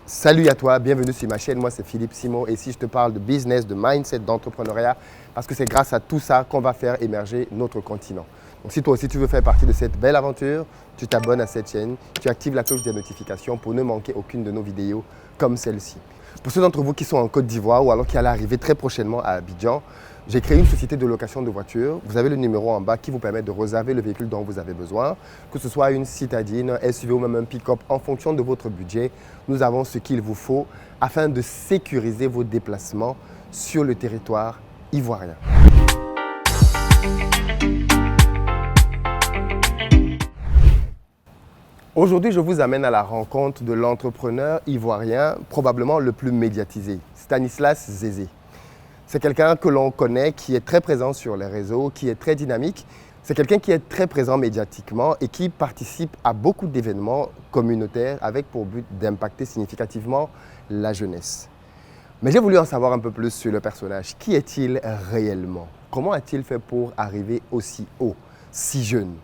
Salut à toi, bienvenue sur ma chaîne, moi c'est Philippe Simon et ici je te parle de business, de mindset, d'entrepreneuriat parce que c'est grâce à tout ça qu'on va faire émerger notre continent. Donc si toi aussi tu veux faire partie de cette belle aventure, tu t'abonnes à cette chaîne, tu actives la cloche des notifications pour ne manquer aucune de nos vidéos comme celle-ci. Pour ceux d'entre vous qui sont en Côte d'Ivoire ou alors qui allent arriver très prochainement à Abidjan, j'ai créé une société de location de voitures. Vous avez le numéro en bas qui vous permet de réserver le véhicule dont vous avez besoin, que ce soit une citadine, un SUV ou même un pick-up en fonction de votre budget. Nous avons ce qu'il vous faut afin de sécuriser vos déplacements sur le territoire ivoirien. Aujourd'hui, je vous amène à la rencontre de l'entrepreneur ivoirien probablement le plus médiatisé, Stanislas Zézé. C'est quelqu'un que l'on connaît, qui est très présent sur les réseaux, qui est très dynamique. C'est quelqu'un qui est très présent médiatiquement et qui participe à beaucoup d'événements communautaires avec pour but d'impacter significativement la jeunesse. Mais j'ai voulu en savoir un peu plus sur le personnage. Qui est-il réellement? Comment a-t-il fait pour arriver aussi haut, si jeune?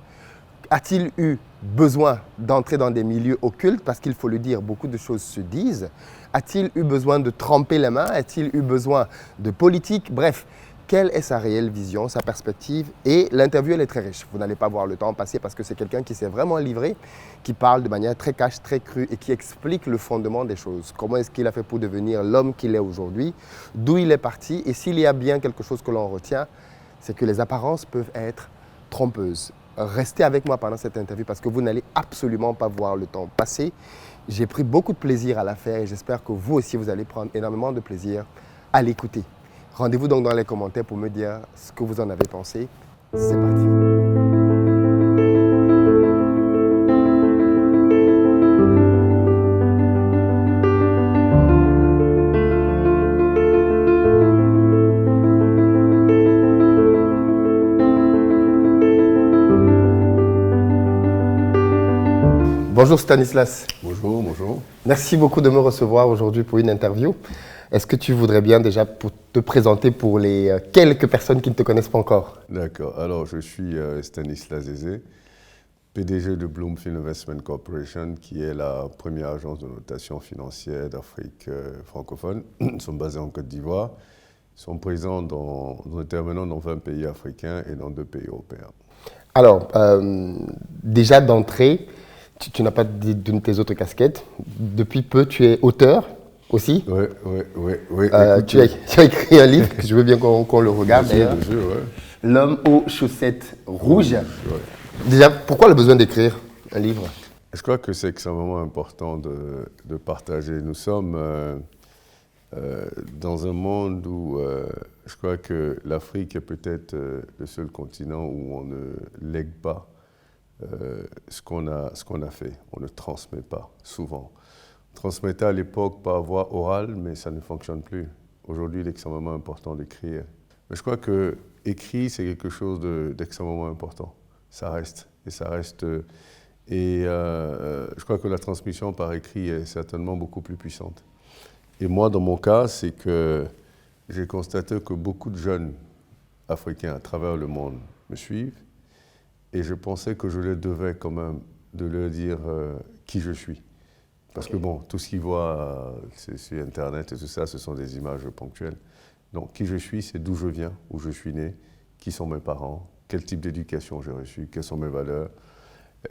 A-t-il eu besoin d'entrer dans des milieux occultes? Parce qu'il faut le dire, beaucoup de choses se disent. A-t-il eu besoin de tremper les mains? A-t-il eu besoin de politique? Bref, quelle est sa réelle vision, sa perspective? Et l'interview, elle est très riche. Vous n'allez pas voir le temps passer parce que c'est quelqu'un qui s'est vraiment livré, qui parle de manière très cash, très crue et qui explique le fondement des choses. Comment est-ce qu'il a fait pour devenir l'homme qu'il est aujourd'hui? D'où il est parti? Et s'il y a bien quelque chose que l'on retient, c'est que les apparences peuvent être trompeuses. Restez avec moi pendant cette interview parce que vous n'allez absolument pas voir le temps passer. J'ai pris beaucoup de plaisir à la faire et j'espère que vous aussi, vous allez prendre énormément de plaisir à l'écouter. Rendez-vous donc dans les commentaires pour me dire ce que vous en avez pensé. C'est parti. Bonjour Stanislas. Bonjour, bonjour. Merci beaucoup de me recevoir aujourd'hui pour une interview. Est-ce que tu voudrais bien déjà pour te présenter pour les quelques personnes qui ne te connaissent pas encore? D'accord. Alors, je suis Stanislas Zézé, PDG de Bloomfield Investment Corporation, qui est la première agence de notation financière d'Afrique francophone. Nous sommes basés en Côte d'Ivoire. Nous intervenons dans 20 pays africains et dans 2 pays européens. Alors, déjà d'entrée, tu n'as pas d'une de tes autres casquettes. Depuis peu, tu es auteur aussi. Oui. Tu as écrit un livre, que je veux bien qu'on le regarde d'ailleurs. L'homme aux chaussettes rouges. Ouais. Déjà, pourquoi le besoin d'écrire un livre? Je crois que c'est extrêmement important de partager. Nous sommes dans un monde où je crois que l'Afrique est peut-être le seul continent où on ne lègue pas ce qu'on a fait. On ne transmet pas, souvent. On transmettait à l'époque par voie orale, mais ça ne fonctionne plus. Aujourd'hui, il est extrêmement important d'écrire. Mais je crois que écrit, c'est quelque chose d'extrêmement important. Ça reste, et ça reste. Et je crois que la transmission par écrit est certainement beaucoup plus puissante. Et moi, dans mon cas, c'est que j'ai constaté que beaucoup de jeunes Africains à travers le monde me suivent. Et je pensais que je leur devais quand même de leur dire qui je suis. Parce que bon, tout ce qu'ils voient sur Internet et tout ça, ce sont des images ponctuelles. Donc qui je suis, c'est d'où je viens, où je suis né, qui sont mes parents, quel type d'éducation j'ai reçu, quelles sont mes valeurs,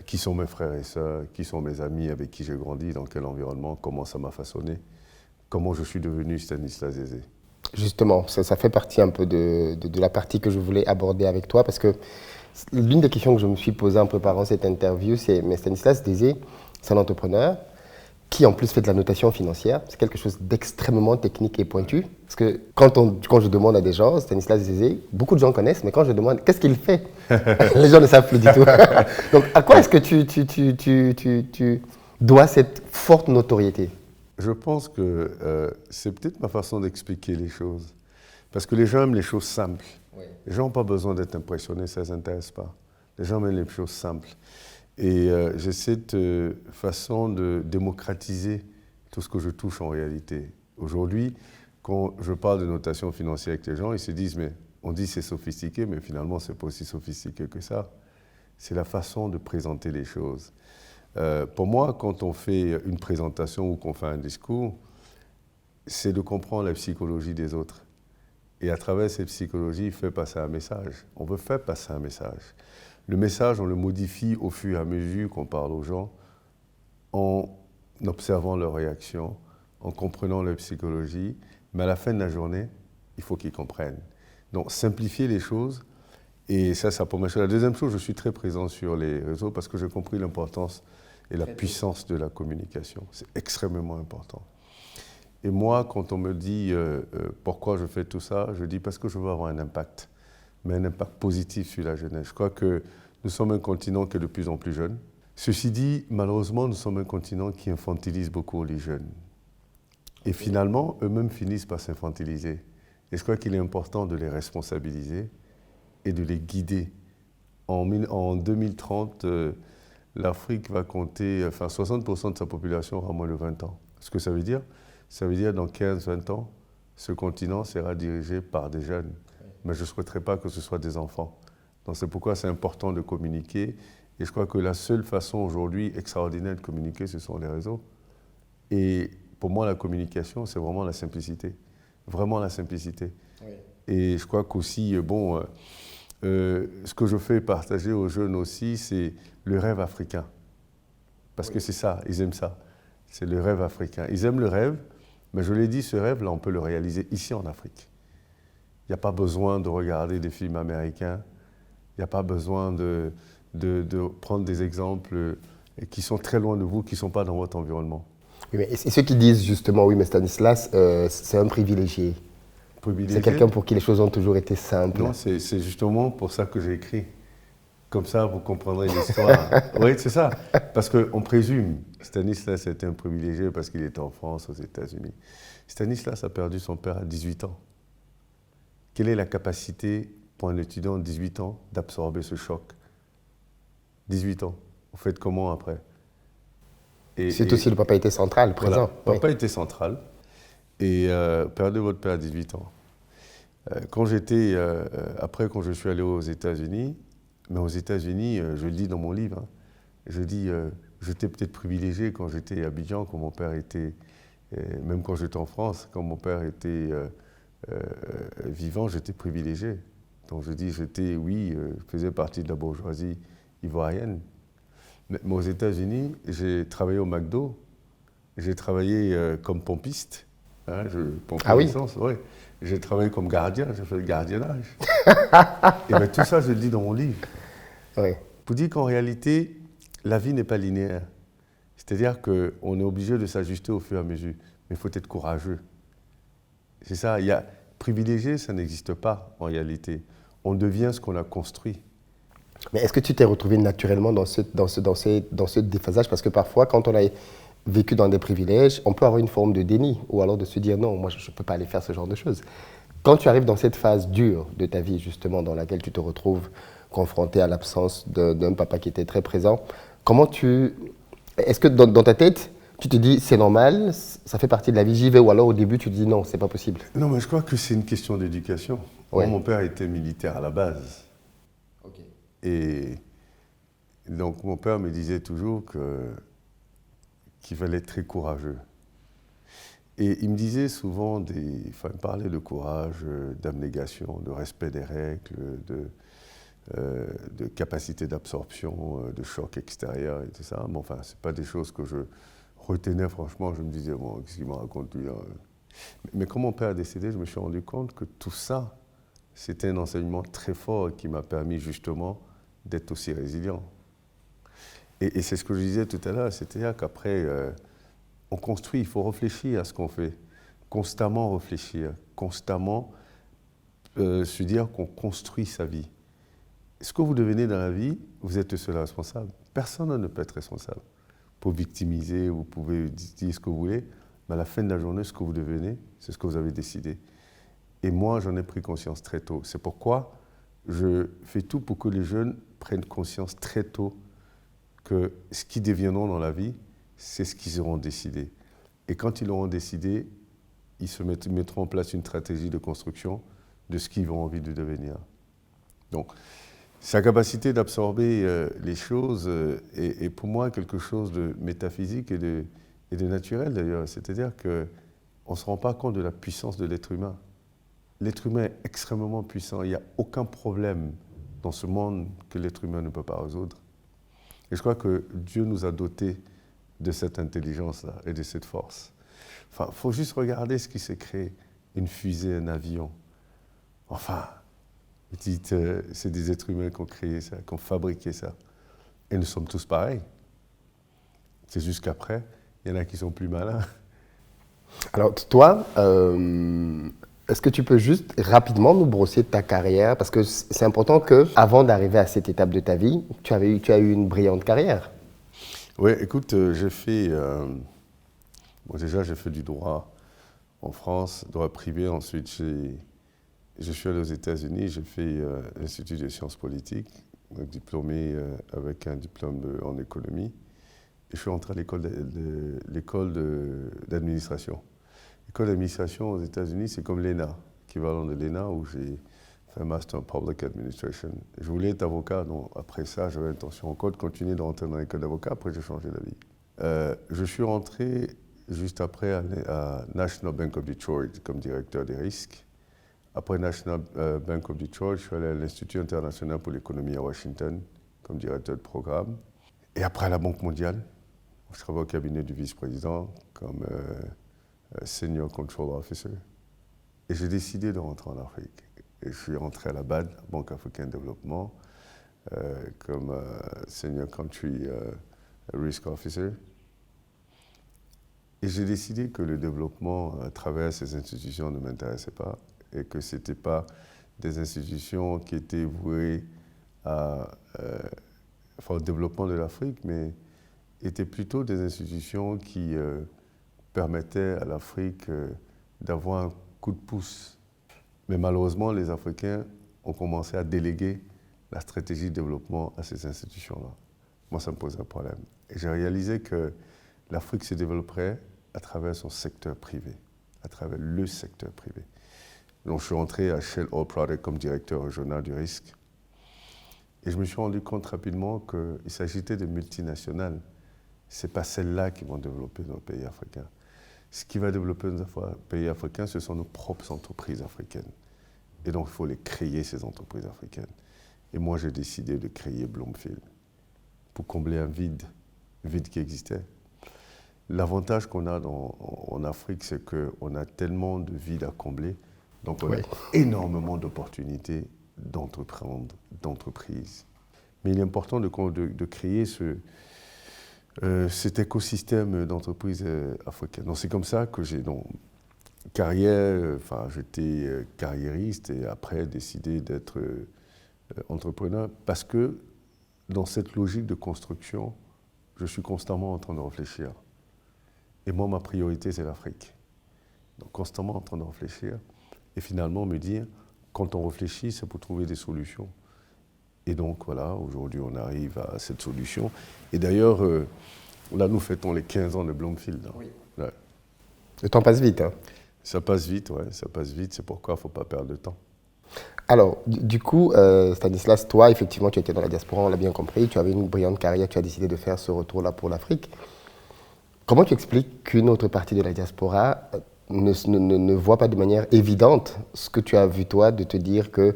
qui sont mes frères et sœurs, qui sont mes amis avec qui j'ai grandi, dans quel environnement, comment ça m'a façonné, comment je suis devenu Stanislas Zézé. Justement, ça fait partie un peu de la partie que je voulais aborder avec toi parce que l'une des questions que je me suis posée en préparant cette interview, c'est mais Stanislas Zézé, c'est un entrepreneur qui en plus fait de la notation financière. C'est quelque chose d'extrêmement technique et pointu. Parce que quand je demande à des gens, Stanislas Zézé, beaucoup de gens connaissent, mais quand je demande qu'est-ce qu'il fait, les gens ne savent plus du tout. Donc à quoi est-ce que tu dois cette forte notoriété? Je pense que c'est peut-être ma façon d'expliquer les choses. Parce que les gens aiment les choses simples. Oui. Les gens n'ont pas besoin d'être impressionnés, ça ne les intéresse pas. Les gens aiment les choses simples. Et j'ai cette façon de démocratiser tout ce que je touche en réalité. Aujourd'hui, quand je parle de notation financière avec les gens, ils se disent, mais on dit c'est sophistiqué, mais finalement, ce n'est pas aussi sophistiqué que ça. C'est la façon de présenter les choses. Pour moi, quand on fait une présentation ou qu'on fait un discours, c'est de comprendre la psychologie des autres. Et à travers cette psychologie, il fait passer un message. On veut faire passer un message. Le message, on le modifie au fur et à mesure qu'on parle aux gens, en observant leurs réactions, en comprenant leur psychologie. Mais à la fin de la journée, il faut qu'ils comprennent. Donc, simplifier les choses. Et ça pour moi. La deuxième chose, je suis très présent sur les réseaux parce que j'ai compris l'importance et la puissance de la communication. C'est extrêmement important. Et moi, quand on me dit pourquoi je fais tout ça, je dis parce que je veux avoir un impact, mais un impact positif sur la jeunesse. Je crois que nous sommes un continent qui est de plus en plus jeune. Ceci dit, malheureusement, nous sommes un continent qui infantilise beaucoup les jeunes. Et finalement, eux-mêmes finissent par s'infantiliser. Et je crois qu'il est important de les responsabiliser et de les guider. En 2030, l'Afrique va compter, 60% de sa population aura moins de 20 ans. Ce que ça veut dire, dans 15-20 ans, ce continent sera dirigé par des jeunes. Mais je ne souhaiterais pas que ce soit des enfants. Donc c'est pourquoi c'est important de communiquer. Et je crois que la seule façon aujourd'hui extraordinaire de communiquer, ce sont les réseaux. Et pour moi, la communication, c'est vraiment la simplicité. Vraiment la simplicité. Oui. Et je crois qu'aussi, ce que je fais partager aux jeunes aussi, c'est le rêve africain. Parce que c'est ça, ils aiment ça. C'est le rêve africain. Ils aiment le rêve, mais je l'ai dit, ce rêve-là, on peut le réaliser ici en Afrique. Il n'y a pas besoin de regarder des films américains. Il n'y a pas besoin de prendre des exemples qui sont très loin de vous, qui ne sont pas dans votre environnement. Oui, et ceux qui disent justement, oui, mais Stanislas, c'est un privilégié. C'est quelqu'un pour qui les choses ont toujours été simples. Non, c'est justement pour ça que j'ai écrit. Comme ça, vous comprendrez l'histoire. Oui, c'est ça. Parce qu'on présume, Stanislas était un privilégié parce qu'il était en France, aux États-Unis. Stanislas a perdu son père à 18 ans. Quelle est la capacité pour un étudiant de 18 ans d'absorber ce choc? 18 ans. Vous faites comment après? C'est aussi le papa était central, présent. Voilà, le papa était central. Et perdez votre père à 18 ans. Quand je suis allé aux États-Unis, mais aux États-Unis, je le dis dans mon livre, hein, je dis, j'étais peut-être privilégié quand j'étais à Abidjan, quand mon père était, même quand j'étais en France, quand mon père était vivant, j'étais privilégié. Donc je dis, je faisais partie de la bourgeoisie ivoirienne. Mais aux États-Unis, j'ai travaillé au McDo, j'ai travaillé comme pompiste. Hein, l'essence, ouais. J'ai travaillé comme gardien, j'ai fait le gardiennage. Et bien tout ça, je le dis dans mon livre. Oui. Pour dire qu'en réalité, la vie n'est pas linéaire. C'est-à-dire qu'on est obligé de s'ajuster au fur et à mesure. Mais il faut être courageux. C'est ça, privilégié, ça n'existe pas en réalité. On devient ce qu'on a construit. Mais est-ce que tu t'es retrouvé naturellement dans ce déphasage? Parce que parfois, quand on a vécu dans des privilèges, on peut avoir une forme de déni, ou alors de se dire non, moi je ne peux pas aller faire ce genre de choses. Quand tu arrives dans cette phase dure de ta vie, justement, dans laquelle tu te retrouves confronté à l'absence d'un papa qui était très présent, est-ce que dans ta tête, tu te dis c'est normal, ça fait partie de la vie, j'y vais, ou alors au début tu te dis non, c'est pas possible? Non, mais je crois que c'est une question d'éducation. Ouais. Moi, mon père était militaire à la base. Okay. Et donc mon père me disait toujours qu'il fallait être très courageux. Et il me disait souvent, il parlait de courage, d'abnégation, de respect des règles, de capacité d'absorption, de choc extérieur et tout ça. Mais enfin, ce n'est pas des choses que je retenais franchement. Je me disais, bon, qu'est-ce qu'il me raconte lui, hein? Mais quand mon père a décédé, je me suis rendu compte que tout ça, c'était un enseignement très fort qui m'a permis justement d'être aussi résilient. Et c'est ce que je disais tout à l'heure, c'est-à-dire qu'après, on construit, il faut réfléchir à ce qu'on fait, constamment réfléchir, constamment se dire qu'on construit sa vie. Ce que vous devenez dans la vie, vous êtes seul responsable. Personne ne peut être responsable. Pour victimiser, vous pouvez dire ce que vous voulez, mais à la fin de la journée, ce que vous devenez, c'est ce que vous avez décidé. Et moi, j'en ai pris conscience très tôt. C'est pourquoi je fais tout pour que les jeunes prennent conscience très tôt que ce qu'ils deviendront dans la vie, c'est ce qu'ils auront décidé. Et quand ils l'auront décidé, ils mettront en place une stratégie de construction de ce qu'ils ont envie de devenir. Donc, Sa capacité d'absorber les choses est pour moi quelque chose de métaphysique et de naturel d'ailleurs. C'est-à-dire qu'on ne se rend pas compte de la puissance de l'être humain. L'être humain est extrêmement puissant. Il n'y a aucun problème dans ce monde que l'être humain ne peut pas résoudre. Et je crois que Dieu nous a dotés de cette intelligence-là et de cette force. Enfin, il faut juste regarder ce qui s'est créé. Une fusée, un avion. Enfin, vous dites, c'est des êtres humains qui ont créé ça, qui ont fabriqué ça. Et nous sommes tous pareils. C'est juste qu'après, il y en a qui sont plus malins. Alors toi, est-ce que tu peux juste rapidement nous brosser ta carrière? Parce que c'est important qu'avant d'arriver à cette étape de ta vie, tu as eu une brillante carrière. Oui, écoute, j'ai fait... bon, déjà, j'ai fait du droit en France, droit privé. Ensuite, je suis allé aux États-Unis, j'ai fait l'Institut des sciences politiques, donc diplômé avec un diplôme en économie. Et je suis entré à l'école d'administration. L'école d'administration aux États-Unis, c'est comme l'ENA, équivalent de l'ENA, où j'ai fait un master en public administration. Je voulais être avocat, donc après ça, j'avais l'intention encore de continuer de rentrer dans l'école d'avocat. Après, j'ai changé d'avis. Je suis rentré juste après à National Bank of Detroit comme directeur des risques. Après National Bank of Detroit, je suis allé à l'Institut international pour l'économie à Washington comme directeur de programme. Et après à la Banque mondiale, je travaille au cabinet du vice-président comme Senior Control Officer. Et j'ai décidé de rentrer en Afrique. Et je suis rentré à la BAD, Banque africaine de développement, comme Senior Country Risk Officer. Et j'ai décidé que le développement à travers ces institutions ne m'intéressait pas et que ce n'étaient pas des institutions qui étaient vouées au développement de l'Afrique, mais étaient plutôt des institutions qui permettaient à l'Afrique d'avoir un coup de pouce. Mais malheureusement, les Africains ont commencé à déléguer la stratégie de développement à ces institutions-là. Moi, ça me posait un problème. Et j'ai réalisé que l'Afrique se développerait à travers son secteur privé, à travers le secteur privé. Donc, je suis entré à Shell Oil Products comme directeur régional du risque. Et je me suis rendu compte rapidement qu'il s'agissait de multinationales. Ce n'est pas celles-là qui vont développer nos pays africains. Ce qui va développer nos pays africains, ce sont nos propres entreprises africaines. Et donc, il faut les créer, ces entreprises africaines. Et moi, j'ai décidé de créer Bloomfield pour combler un vide qui existait. L'avantage qu'on a en Afrique, c'est qu'on a tellement de vides à combler, donc on a énormément d'opportunités d'entreprendre, d'entreprises. Mais il est important de créer cet écosystème d'entreprises africaines. Donc c'est comme ça que j'ai j'étais carriériste et après décidé d'être entrepreneur parce que dans cette logique de construction, je suis constamment en train de réfléchir. Et moi, ma priorité, c'est l'Afrique. Donc constamment en train de réfléchir et finalement me dire, quand on réfléchit, c'est pour trouver des solutions. Et donc voilà, aujourd'hui, on arrive à cette solution. Et d'ailleurs, là, nous fêtons les 15 ans de Bloomfield. Hein. Oui. Ouais. Le temps passe vite. Hein. Ça passe vite, ouais, ça passe vite. C'est pourquoi il ne faut pas perdre de temps. Alors, du coup, Stanislas, toi, effectivement, tu étais dans la diaspora, on l'a bien compris. Tu avais une brillante carrière, tu as décidé de faire ce retour-là pour l'Afrique. Comment tu expliques qu'une autre partie de la diaspora ne voit pas de manière évidente ce que tu as vu, toi, de te dire que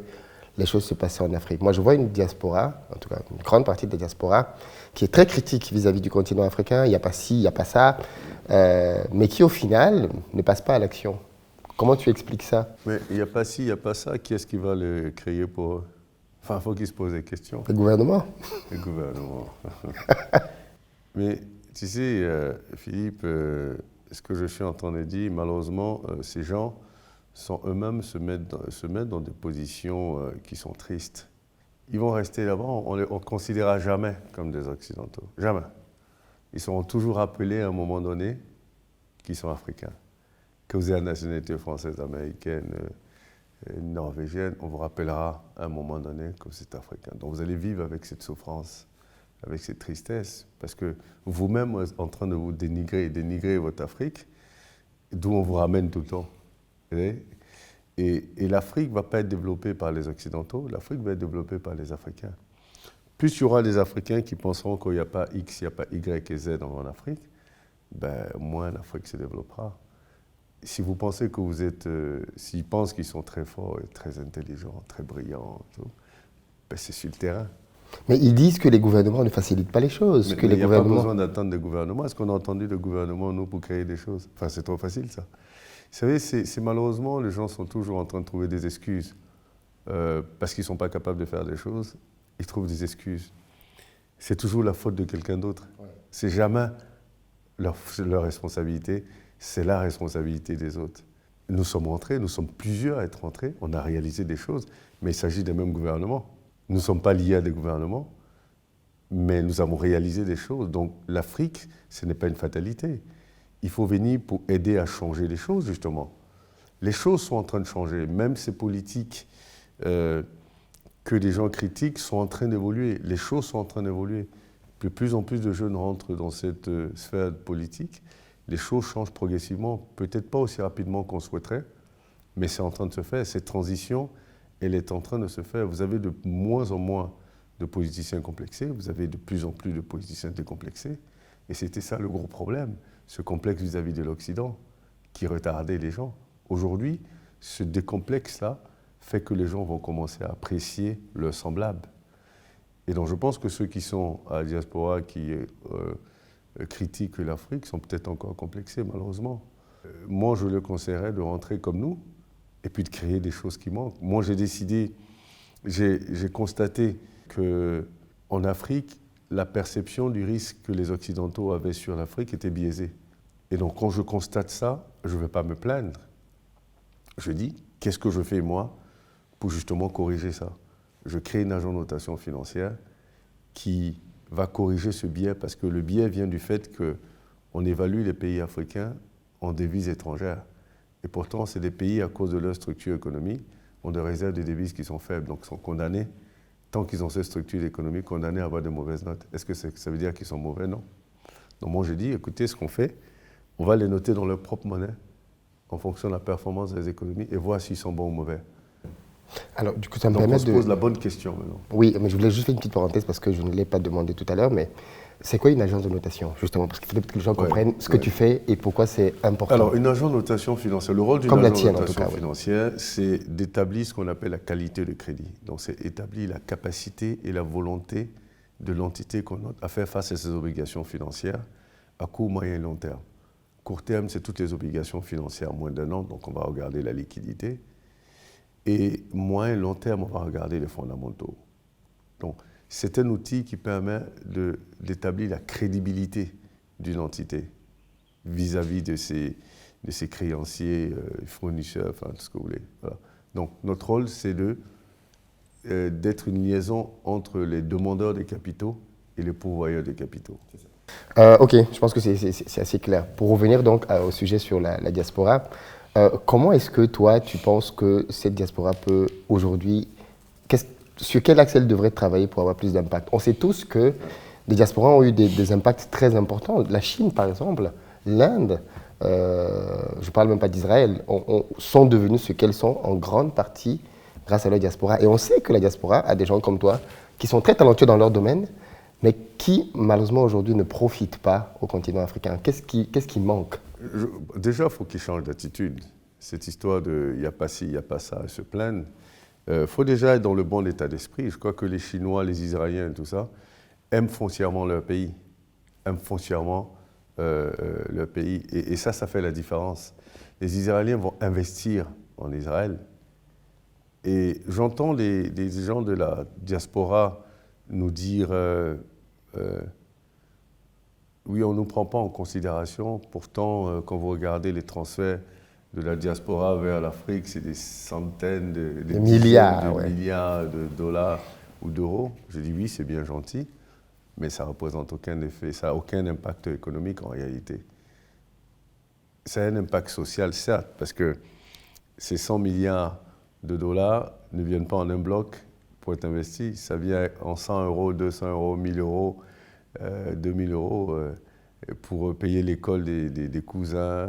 les choses se passaient en Afrique? Moi, je vois une diaspora, en tout cas une grande partie de la diaspora, qui est très critique vis-à-vis du continent africain. Il n'y a pas ci, il n'y a pas ça, mais qui, au final, ne passe pas à l'action. Comment tu expliques ça? Mais il n'y a pas ci, il n'y a pas ça. Qui est-ce qui va le créer pour eux? Enfin, il faut qu'ils se posent des questions. Le gouvernement. Le gouvernement. Mais tu sais, Philippe, ce que je suis en train de dire, malheureusement, ces gens sont eux-mêmes se mettent dans des positions qui sont tristes. Ils vont rester là-bas, on ne considérera jamais comme des Occidentaux. Jamais. Ils seront toujours appelés à un moment donné qu'ils sont africains. Que vous ayez la nationalité française, américaine, norvégienne, on vous rappellera à un moment donné que vous êtes africain. Donc vous allez vivre avec cette souffrance, avec cette tristesse, parce que vous-même êtes en train de vous dénigrer votre Afrique, d'où on vous ramène tout le temps. Et l'Afrique ne va pas être développée par les Occidentaux, l'Afrique va être développée par les Africains. Plus il y aura des Africains qui penseront qu'il n'y a pas X, il n'y a pas Y et Z en Afrique, ben, moins l'Afrique se développera. Si vous pensez que vous êtes... s'ils pensent qu'ils sont très forts et très intelligents, très brillants, tout, ben c'est sur le terrain. Mais ils disent que les gouvernements ne facilitent pas les choses. Mais il n'y a pas gouvernements... besoin d'attendre des gouvernements. Est-ce qu'on a entendu le gouvernement, nous, pour créer des choses? Enfin, c'est trop facile, ça. Vous savez, c'est malheureusement, les gens sont toujours en train de trouver des excuses. Parce qu'ils ne sont pas capables de faire des choses, ils trouvent des excuses. C'est toujours la faute de quelqu'un d'autre. Ouais. C'est jamais leur responsabilité, c'est la responsabilité des autres. Nous sommes rentrés, nous sommes plusieurs à être rentrés, on a réalisé des choses, mais il s'agit des mêmes gouvernements. Nous ne sommes pas liés à des gouvernements, mais nous avons réalisé des choses. Donc l'Afrique, ce n'est pas une fatalité. Il faut venir pour aider à changer les choses, justement. Les choses sont en train de changer. Même ces politiques que les gens critiquent sont en train d'évoluer. Les choses sont en train d'évoluer. De plus en plus de jeunes rentrent dans cette sphère politique. Les choses changent progressivement, peut-être pas aussi rapidement qu'on souhaiterait, mais c'est en train de se faire. Cette transition, elle est en train de se faire. Vous avez de moins en moins de politiciens complexés, vous avez de plus en plus de politiciens décomplexés. Et c'était ça le gros problème, ce complexe vis-à-vis de l'Occident, qui retardait les gens. Aujourd'hui, ce décomplexe-là fait que les gens vont commencer à apprécier leurs semblables. Et donc je pense que ceux qui sont à la diaspora, qui critiquent l'Afrique, sont peut-être encore complexés, malheureusement. Moi, je leur conseillerais de rentrer comme nous, et puis de créer des choses qui manquent. Moi, j'ai décidé, j'ai constaté qu'en Afrique, la perception du risque que les Occidentaux avaient sur l'Afrique était biaisée. Et donc, quand je constate ça, je ne vais pas me plaindre. Je dis, qu'est-ce que je fais, moi, pour justement corriger ça? Je crée une agence de notation financière qui va corriger ce biais, parce que le biais vient du fait qu'on évalue les pays africains en devises étrangères. Et pourtant, c'est des pays, à cause de leur structure économique, ont des réserves de devises qui sont faibles, donc sont condamnés, tant qu'ils ont cette structure économique, condamnés à avoir de mauvaises notes. Est-ce que ça veut dire qu'ils sont mauvais? Non. Donc moi, je dis, écoutez, ce qu'on fait, on va les noter dans leur propre monnaie, en fonction de la performance des économies, et voir s'ils sont bons ou mauvais. Alors, du coup, ça me Donc permet on se pose la bonne question maintenant. Oui, mais je voulais juste faire une petite parenthèse parce que je ne l'ai pas demandé tout à l'heure, mais c'est quoi une agence de notation, justement? Parce qu'il faut que les gens comprennent ce que tu fais et pourquoi c'est important. Alors, une agence de notation financière, le rôle d'une agence de notation financière, c'est d'établir ce qu'on appelle la qualité de crédit. Donc, c'est établir la capacité et la volonté de l'entité qu'on note à faire face à ses obligations financières à court, moyen et long terme. Court terme, c'est toutes les obligations financières moins d'un an, donc on va regarder la liquidité. Et moyen et long terme, on va regarder les fondamentaux. Donc, c'est un outil qui permet d'établir la crédibilité d'une entité vis-à-vis de ses créanciers, fournisseurs, enfin tout ce que vous voulez. Voilà. Donc, notre rôle, c'est d'être une liaison entre les demandeurs des capitaux et les pourvoyeurs des capitaux. Ok, je pense que c'est assez clair. Pour revenir donc au sujet sur la diaspora, comment est-ce que toi, tu penses que cette diaspora peut aujourd'hui, sur quel axe elle devrait travailler pour avoir plus d'impact? On sait tous que les diasporas ont eu des impacts très importants. La Chine, par exemple, l'Inde, je ne parle même pas d'Israël, sont devenus ce qu'elles sont en grande partie grâce à leur diaspora. Et on sait que la diaspora a des gens comme toi qui sont très talentueux dans leur domaine, mais qui, malheureusement, aujourd'hui ne profitent pas au continent africain. Qu'est-ce qui manque? Déjà, il faut qu'ils changent d'attitude. Cette histoire de « il n'y a pas ci, il n'y a pas ça », se plaignent. Il faut déjà être dans le bon état d'esprit. Je crois que les Chinois, les Israéliens et tout ça aiment foncièrement leur pays. Aiment foncièrement leur pays. Et ça fait la différence. Les Israéliens vont investir en Israël. Et j'entends des gens de la diaspora nous dire oui, on ne nous prend pas en considération. Pourtant, quand vous regardez les transferts de la diaspora vers l'Afrique, c'est des centaines de milliards de dollars ou d'euros. Je dis oui, c'est bien gentil, mais ça ne représente aucun effet, ça n'a aucun impact économique en réalité. Ça a un impact social, certes, parce que ces 100 milliards de dollars ne viennent pas en un bloc pour être investis, ça vient en 100 euros, 200 euros, 1000 euros, 2000 euros pour payer l'école des cousins,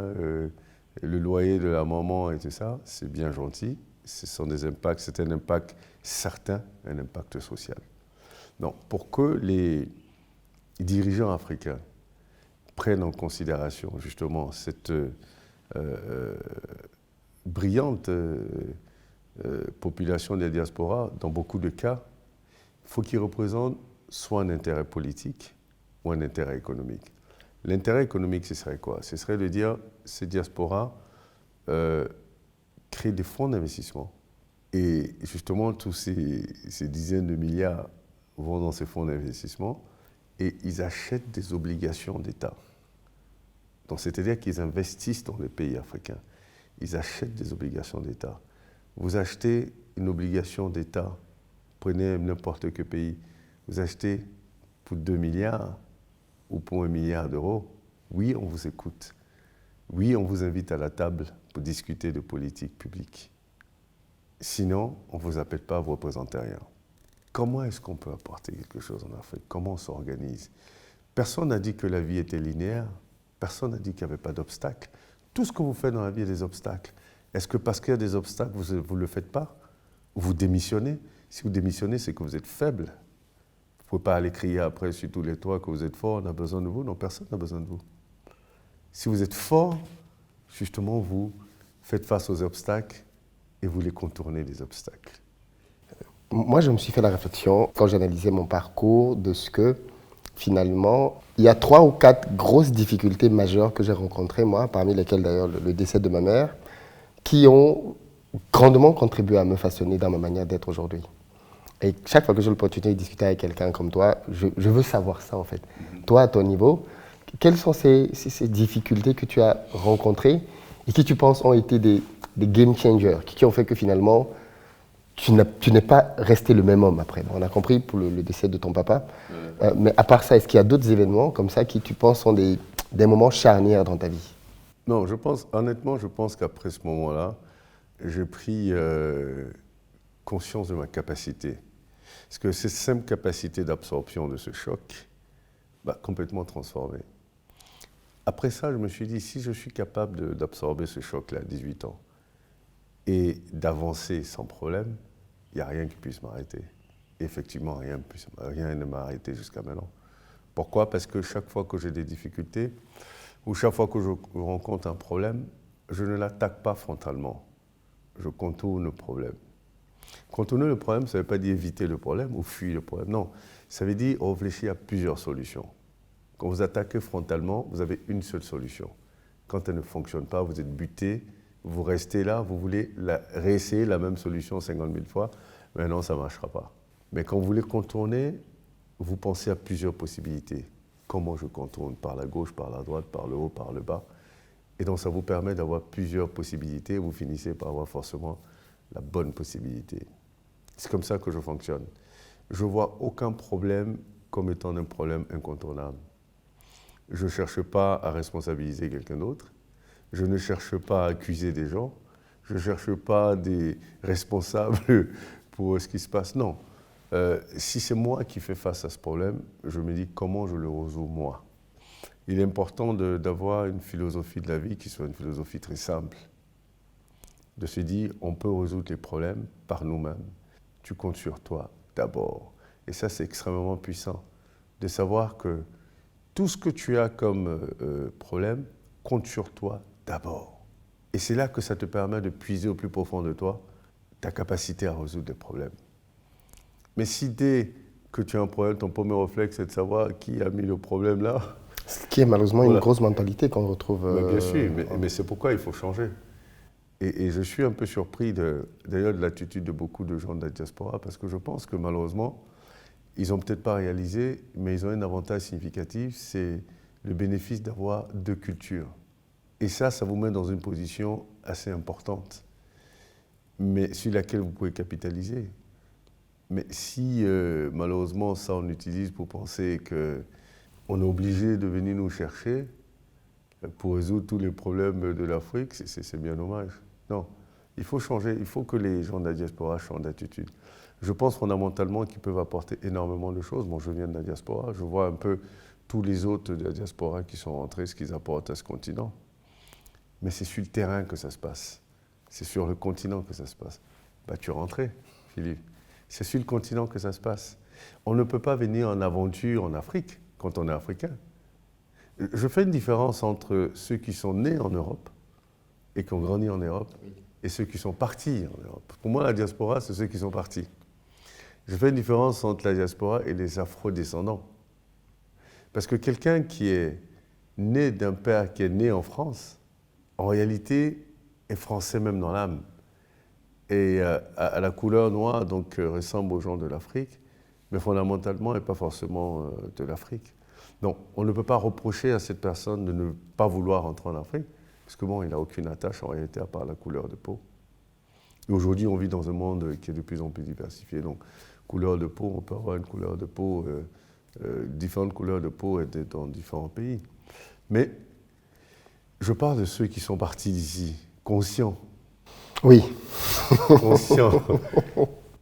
le loyer de la maman et tout ça, c'est bien gentil. Ce sont des impacts, c'est un impact certain, un impact social. Donc, pour que les dirigeants africains prennent en considération justement cette brillante population des diasporas, dans beaucoup de cas, il faut qu'ils représentent soit un intérêt politique ou un intérêt économique. L'intérêt économique, ce serait quoi? Ce serait de dire ces diasporas créent des fonds d'investissement. Et justement, tous ces dizaines de milliards vont dans ces fonds d'investissement et ils achètent des obligations d'État. Donc, c'est-à-dire qu'ils investissent dans les pays africains. Ils achètent des obligations d'État. Vous achetez une obligation d'État, prenez n'importe quel pays, vous achetez pour 2 milliards ou pour 1 milliard d'euros, oui, on vous écoute. Oui, on vous invite à la table pour discuter de politique publique. Sinon, on ne vous appelle pas, vous ne représentez rien. Comment est-ce qu'on peut apporter quelque chose en Afrique? Comment on s'organise? Personne n'a dit que la vie était linéaire. Personne n'a dit qu'il n'y avait pas d'obstacles. Tout ce que vous faites dans la vie est des obstacles. Est-ce que parce qu'il y a des obstacles, vous ne le faites pas? Vous démissionnez? Si vous démissionnez, c'est que vous êtes faible. Vous ne pouvez pas aller crier après sur tous les toits que vous êtes fort, on a besoin de vous. Non, personne n'a besoin de vous. Si vous êtes fort, justement, vous faites face aux obstacles et vous les contournez, les obstacles. Moi, je me suis fait la réflexion, quand j'analysais mon parcours, de ce que, finalement, il y a 3 ou 4 grosses difficultés majeures que j'ai rencontrées, moi, parmi lesquelles, d'ailleurs, le décès de ma mère, qui ont grandement contribué à me façonner dans ma manière d'être aujourd'hui. Et chaque fois que j'ai l'opportunité de discuter avec quelqu'un comme toi, je veux savoir ça, en fait. Toi, à ton niveau, quelles sont ces difficultés que tu as rencontrées et qui, tu penses, ont été des game changers, qui ont fait que, finalement, tu n'es pas resté le même homme après. On a compris pour le décès de ton papa. Mais à part ça, est-ce qu'il y a d'autres événements comme ça qui, tu penses, sont des moments charnières dans ta vie? Non, honnêtement, je pense qu'après ce moment-là, j'ai pris conscience de ma capacité. Parce que cette simple capacité d'absorption de ce choc m'a complètement transformé. Après ça, je me suis dit, si je suis capable d'absorber ce choc-là à 18 ans et d'avancer sans problème, il n'y a rien qui puisse m'arrêter. Effectivement, rien ne m'a arrêté jusqu'à maintenant. Pourquoi? Parce que chaque fois que j'ai des difficultés ou chaque fois que je rencontre un problème, je ne l'attaque pas frontalement. Je contourne le problème. Contourner le problème, ça ne veut pas dire éviter le problème ou fuir le problème. Non, ça veut dire réfléchir à plusieurs solutions. Quand vous attaquez frontalement, vous avez une seule solution. Quand elle ne fonctionne pas, vous êtes buté, vous restez là, vous voulez réessayer la même solution 50 000 fois, mais non, ça ne marchera pas. Mais quand vous voulez contourner, vous pensez à plusieurs possibilités. Comment je contourne? Par la gauche, par la droite, par le haut, par le bas. Et donc ça vous permet d'avoir plusieurs possibilités, vous finissez par avoir forcément la bonne possibilité. C'est comme ça que je fonctionne. Je ne vois aucun problème comme étant un problème incontournable. Je ne cherche pas à responsabiliser quelqu'un d'autre. Je ne cherche pas à accuser des gens. Je ne cherche pas des responsables pour ce qui se passe. Non. Si c'est moi qui fais face à ce problème, je me dis comment je le résous moi. Il est important d'avoir une philosophie de la vie qui soit une philosophie très simple. De se dire, on peut résoudre les problèmes par nous-mêmes. Tu comptes sur toi d'abord. Et ça, c'est extrêmement puissant. De savoir que tout ce que tu as comme problème, compte sur toi d'abord. Et c'est là que ça te permet de puiser au plus profond de toi ta capacité à résoudre des problèmes. Mais si dès que tu as un problème, ton premier réflexe, c'est de savoir qui a mis le problème là. Ce qui est malheureusement une grosse mentalité qu'on retrouve. Bien sûr, mais c'est pourquoi il faut changer. Et je suis un peu surpris d'ailleurs de l'attitude de beaucoup de gens de la diaspora, parce que je pense que malheureusement, ils n'ont peut-être pas réalisé, mais ils ont un avantage significatif, c'est le bénéfice d'avoir 2 cultures. Et ça vous met dans une position assez importante, mais sur laquelle vous pouvez capitaliser. Mais si malheureusement ça on utilise pour penser qu'on est obligé de venir nous chercher pour résoudre tous les problèmes de l'Afrique, c'est bien dommage. Non, il faut changer, il faut que les gens de la diaspora changent d'attitude. Je pense fondamentalement qu'ils peuvent apporter énormément de choses. Bon, je viens de la diaspora, je vois un peu tous les autres de la diaspora qui sont rentrés, ce qu'ils apportent à ce continent. mais c'est sur le terrain que ça se passe. C'est sur le continent que ça se passe. Tu rentrais, Philippe. C'est sur le continent que ça se passe. On ne peut pas venir en aventure en Afrique quand on est africain. Je fais une différence entre ceux qui sont nés en Europe et qui ont grandi en Europe et ceux qui sont partis en Europe. Pour moi, la diaspora, c'est ceux qui sont partis. Je fais une différence entre la diaspora et les afro-descendants. Parce que quelqu'un qui est né d'un père qui est né en France, en réalité, est français même dans l'âme. Et à la couleur noire, donc ressemble aux gens de l'Afrique, mais fondamentalement n'est pas forcément de l'Afrique. Donc, on ne peut pas reprocher à cette personne de ne pas vouloir entrer en Afrique, parce que bon, il n'a aucune attache en réalité à part la couleur de peau. Et aujourd'hui, on vit dans un monde qui est de plus en plus diversifié. Donc, couleur de peau, on peut avoir une couleur de peau, différentes couleurs de peau dans différents pays. Mais je parle de ceux qui sont partis d'ici, conscients. Oui. Conscients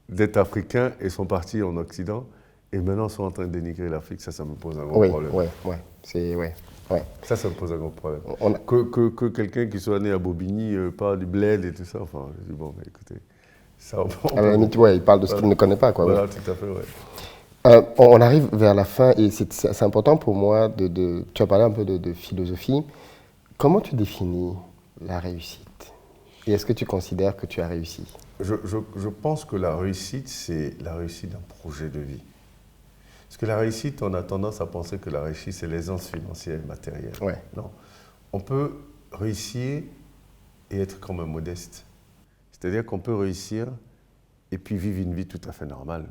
d'être africains et sont partis en Occident et maintenant sont en train de dénigrer l'Afrique. Ça me pose un gros problème. Oui. Ça me pose un gros problème. Que quelqu'un qui soit né à Bobigny parle du bled et tout ça, enfin, je dis bon, mais écoutez, ça à la limite, il parle de ce qu'il ne connaît pas, quoi. Voilà, tout à fait, ouais. On arrive vers la fin et c'est important pour moi tu as parlé un peu de philosophie. Comment tu définis la réussite? Et est-ce que tu considères que tu as réussi? Je pense que la réussite, c'est la réussite d'un projet de vie. Parce que la réussite, on a tendance à penser que la réussite, c'est l'aisance financière et matérielle. Ouais. Non. On peut réussir et être quand même modeste. C'est-à-dire qu'on peut réussir et puis vivre une vie tout à fait normale.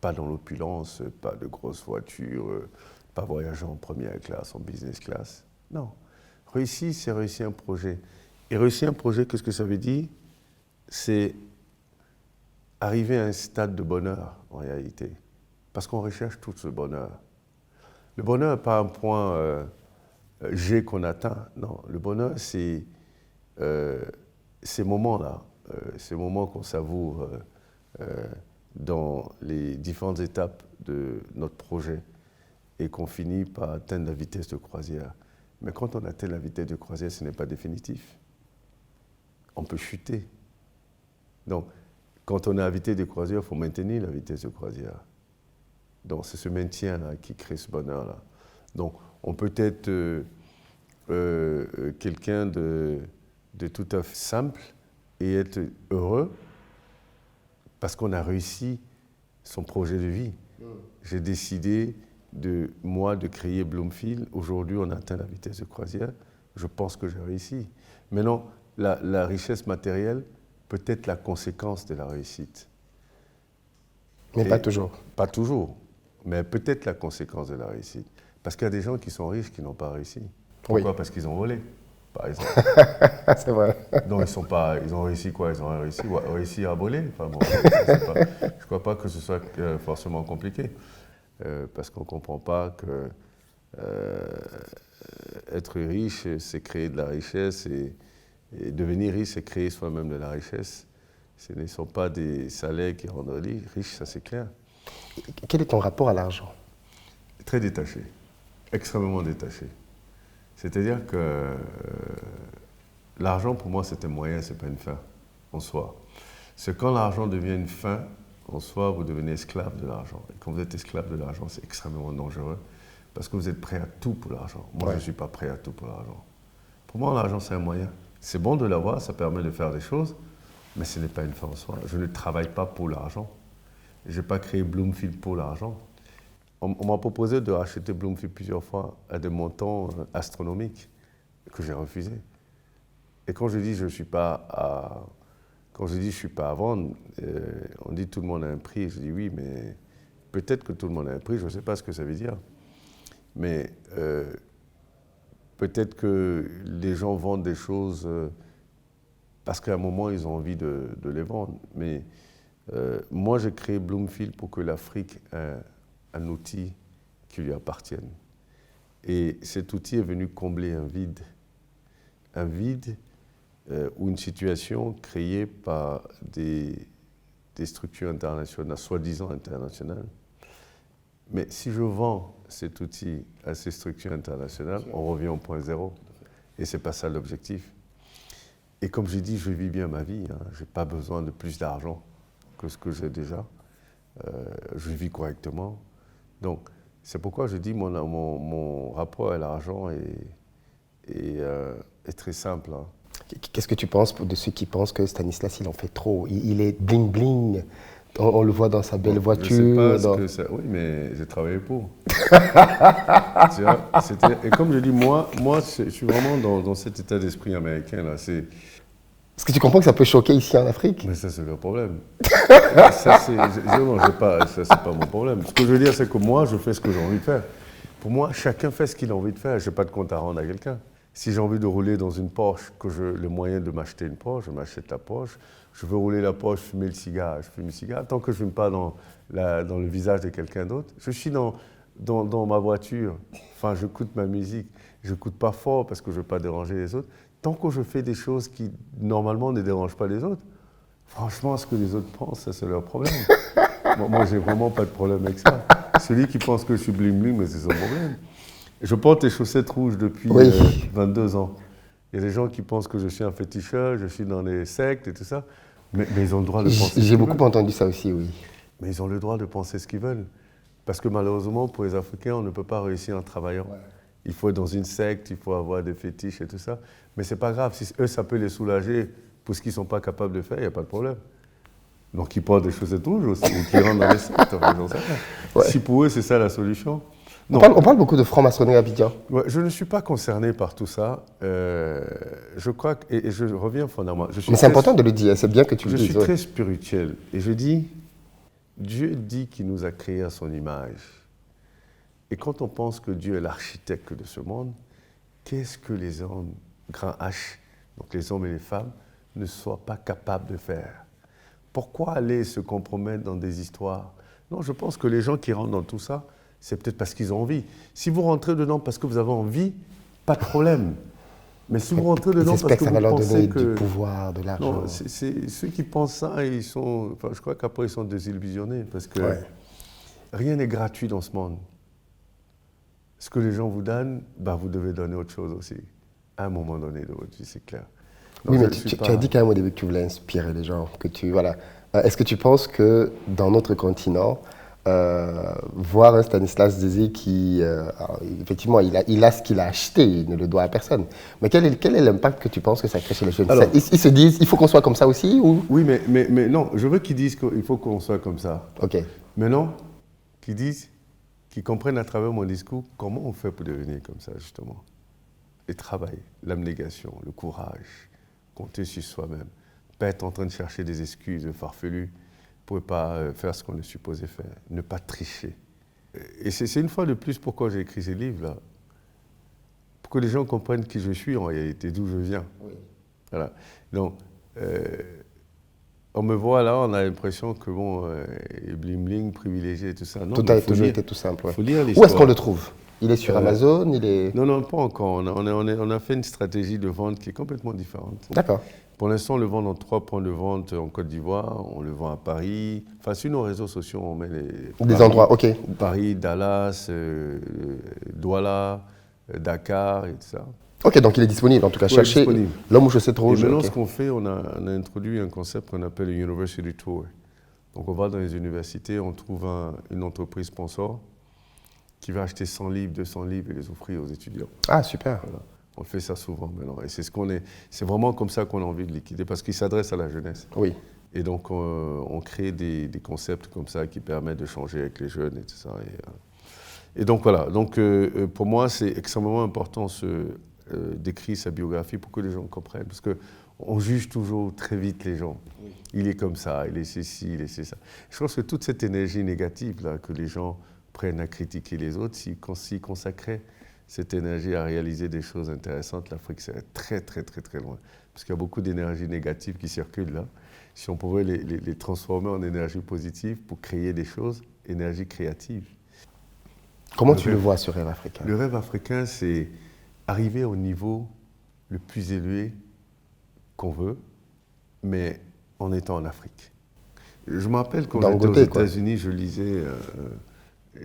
Pas dans l'opulence, pas de grosses voitures, pas voyager en première classe, en business class. Non. Réussir, c'est réussir un projet. Et réussir un projet, qu'est-ce que ça veut dire? C'est arriver à un stade de bonheur, en réalité. Parce qu'on recherche tout ce bonheur. Le bonheur n'est pas un point G qu'on atteint. Non, le bonheur, c'est ces moments-là, ces moments qu'on savoure dans les différentes étapes de notre projet et qu'on finit par atteindre la vitesse de croisière. Mais quand on atteint la vitesse de croisière, ce n'est pas définitif. On peut chuter. Donc, quand on est à vitesse de croisière, il faut maintenir la vitesse de croisière. Donc, c'est ce maintien-là qui crée ce bonheur-là. Donc, on peut être quelqu'un de tout à fait simple et être heureux parce qu'on a réussi son projet de vie. J'ai décidé de créer Bloomfield. Aujourd'hui, on atteint la vitesse de croisière. Je pense que j'ai réussi. Maintenant, la richesse matérielle peut être la conséquence de la réussite. Mais pas toujours. Pas toujours, mais peut-être la conséquence de la réussite. Parce qu'il y a des gens qui sont riches qui n'ont pas réussi. Pourquoi? Parce qu'ils ont volé, par exemple. C'est vrai. Non, ils ont réussi quoi? Ils ont réussi à voler. Enfin, bon, je ne crois pas que ce soit forcément compliqué. Parce qu'on ne comprend pas que être riche, c'est créer de la richesse et devenir riche, c'est créer soi-même de la richesse. Ce ne sont pas des salaires qui rendent riches, ça c'est clair. Quel est ton rapport à l'argent? Très détaché, extrêmement détaché. C'est-à-dire que l'argent, pour moi, c'est un moyen, ce n'est pas une fin en soi. C'est quand l'argent devient une fin en soi, vous devenez esclave de l'argent. Et quand vous êtes esclave de l'argent, c'est extrêmement dangereux parce que vous êtes prêt à tout pour l'argent. Moi, je ne suis pas prêt à tout pour l'argent. Pour moi, l'argent, c'est un moyen. C'est bon de l'avoir, ça permet de faire des choses, mais ce n'est pas une fin en soi. Je ne travaille pas pour l'argent. Je n'ai pas créé Bloomfield pour l'argent. On m'a proposé de racheter Bloomfield plusieurs fois à des montants astronomiques que j'ai refusé. Et quand je dis je ne suis pas à... Quand je dis je ne suis pas à vendre, on dit tout le monde a un prix. Je dis oui, mais peut-être que tout le monde a un prix, je ne sais pas ce que ça veut dire. Mais peut-être que les gens vendent des choses parce qu'à un moment, ils ont envie de les vendre. Mais moi, j'ai créé Bloomfield pour que l'Afrique ait un outil qui lui appartienne. Et cet outil est venu combler un vide. Un vide ou une situation créée par des structures internationales, soi-disant internationales. Mais si je vends cet outil à ces structures internationales, on revient au point zéro. Et ce n'est pas ça l'objectif. Et comme j'ai dit, je vis bien ma vie. Hein. Je n'ai pas besoin de plus d'argent que ce que j'ai déjà. Je vis correctement. Donc, c'est pourquoi je dis mon rapport à l'argent est très simple. Hein. Qu'est-ce que tu penses de ceux qui pensent que Stanislas, il en fait trop? Il est bling-bling. On le voit dans sa belle voiture. Je sais pas ce que ça... Oui, mais j'ai travaillé pour. Tu vois, et comme je dis, moi je suis vraiment dans cet état d'esprit américain. Là. Est-ce que tu comprends que ça peut choquer ici en Afrique? Mais ça, c'est le problème. Ça, c'est pas mon problème. Ce que je veux dire, c'est que moi, je fais ce que j'ai envie de faire. Pour moi, chacun fait ce qu'il a envie de faire. Je n'ai pas de compte à rendre à quelqu'un. Si j'ai envie de rouler dans une Porsche, que j'ai le moyen de m'acheter une Porsche, je m'achète la Porsche. Je veux rouler la Porsche, fumer le cigare, je fume le cigare. Tant que je ne fume pas dans le visage de quelqu'un d'autre, je suis dans ma voiture. Enfin, j'écoute ma musique. Je n'écoute pas fort parce que je ne veux pas déranger les autres. Tant que je fais des choses qui, normalement, ne dérangent pas les autres, franchement, ce que les autres pensent, ça, c'est leur problème. Moi, j'ai vraiment pas de problème avec ça. Celui qui pense que je suis bling-bling, mais c'est son problème. Je porte des chaussettes rouges depuis 22 ans. Il y a des gens qui pensent que je suis un féticheur, je suis dans les sectes et tout ça, mais ils ont le droit de penser ce qu'ils veulent. J'ai beaucoup entendu ça aussi, oui. Mais ils ont le droit de penser ce qu'ils veulent. Parce que malheureusement, pour les Africains, on ne peut pas réussir en travaillant. Ouais. Il faut être dans une secte, il faut avoir des fétiches et tout ça. Mais c'est pas grave, si eux, ça peut les soulager pour ce qu'ils ne sont pas capables de faire, il n'y a pas de problème. Donc ils portent des chaussettes rouges aussi, ou qu'ils rentrent dans les sectes. Ouais. Si pour eux, c'est ça la solution. On parle beaucoup de franc-maçonnerie à Abidjan. Ouais, je ne suis pas concerné par tout ça. Je crois que, et je reviens fondamentalement. Mais c'est important de le dire, c'est bien que tu le dises. Je suis très spirituel. Et je dis, Dieu dit qu'il nous a créés à son image. Et quand on pense que Dieu est l'architecte de ce monde, qu'est-ce que les hommes, grand H, donc les hommes et les femmes, ne soient pas capables de faire? Pourquoi aller se compromettre dans des histoires? Non, je pense que les gens qui rentrent dans tout ça, c'est peut-être parce qu'ils ont envie. Si vous rentrez dedans parce que vous avez envie, pas de problème. Mais si vous rentrez dedans parce que vous pensez que... ça va leur donner du pouvoir, de l'argent. Non, c'est ceux qui pensent ça, ils sont... Enfin, je crois qu'après, ils sont désillusionnés parce que rien n'est gratuit dans ce monde. Ce que les gens vous donnent, bah, vous devez donner autre chose aussi, à un moment donné de votre vie, c'est clair. Donc, oui, mais tu as dit quand même au début que tu voulais inspirer les gens, que tu... Voilà. Est-ce que tu penses que dans notre continent, voir un Stanislas Zézé qui, effectivement, il a ce qu'il a acheté, il ne le doit à personne. Mais quel est l'impact que tu penses que ça crée chez les jeunes? Ils se disent, il faut qu'on soit comme ça aussi ou... Oui, mais non, je veux qu'ils disent qu'il faut qu'on soit comme ça. Ok. Mais non, qu'ils comprennent à travers mon discours comment on fait pour devenir comme ça, justement. Le travail, l'abnégation, le courage, compter sur soi-même, pas être en train de chercher des excuses farfelues pour ne pas faire ce qu'on est supposé faire, ne pas tricher. Et c'est une fois de plus pourquoi j'ai écrit ces livres-là, pour que les gens comprennent qui je suis en réalité, d'où je viens. Oui. Voilà. Donc, on me voit là, on a l'impression que bon, bling-bling, privilégié et tout ça. Non, tout a toujours été tout simple. Ouais. Faut lire l'histoire. Où est-ce qu'on le trouve? Il est sur Amazon, il est... Non, pas encore. On a fait une stratégie de vente qui est complètement différente. D'accord. Pour l'instant, on le vend dans 3 points de vente en Côte d'Ivoire, on le vend à Paris. Enfin, sur nos réseaux sociaux, on met des endroits, ok. Paris, Dallas, Douala, Dakar et tout ça. Ok, donc il est disponible, en tout cas. Cherchez l'homme aux chaussettes rouges. Et maintenant, ce qu'on fait, on a introduit un concept qu'on appelle le University Tour. Donc, on va dans les universités, on trouve une entreprise sponsor qui va acheter 100 livres, 200 livres et les offrir aux étudiants. Ah, super. Voilà. On fait ça souvent maintenant. Et c'est vraiment comme ça qu'on a envie de liquider, parce qu'il s'adresse à la jeunesse. Oui. Et donc, on crée des concepts comme ça qui permettent de changer avec les jeunes et tout ça. Et donc, voilà. Donc, pour moi, c'est extrêmement important d'écrire sa biographie pour que les gens comprennent. Parce qu'on juge toujours très vite les gens. Oui. Il est comme ça, il est ceci, il est ça. Je pense que toute cette énergie négative là, que les gens prennent à critiquer les autres, s'ils consacraient cette énergie à réaliser des choses intéressantes, l'Afrique serait très, très, très, très loin. Parce qu'il y a beaucoup d'énergie négative qui circule là. Si on pouvait les transformer en énergie positive pour créer des choses, énergie créative. Comment tu le vois, ce rêve africain? Le rêve africain, c'est arriver au niveau le plus élevé qu'on veut, mais en étant en Afrique. Je me rappelle quand j'étais aux États-Unis, je lisais...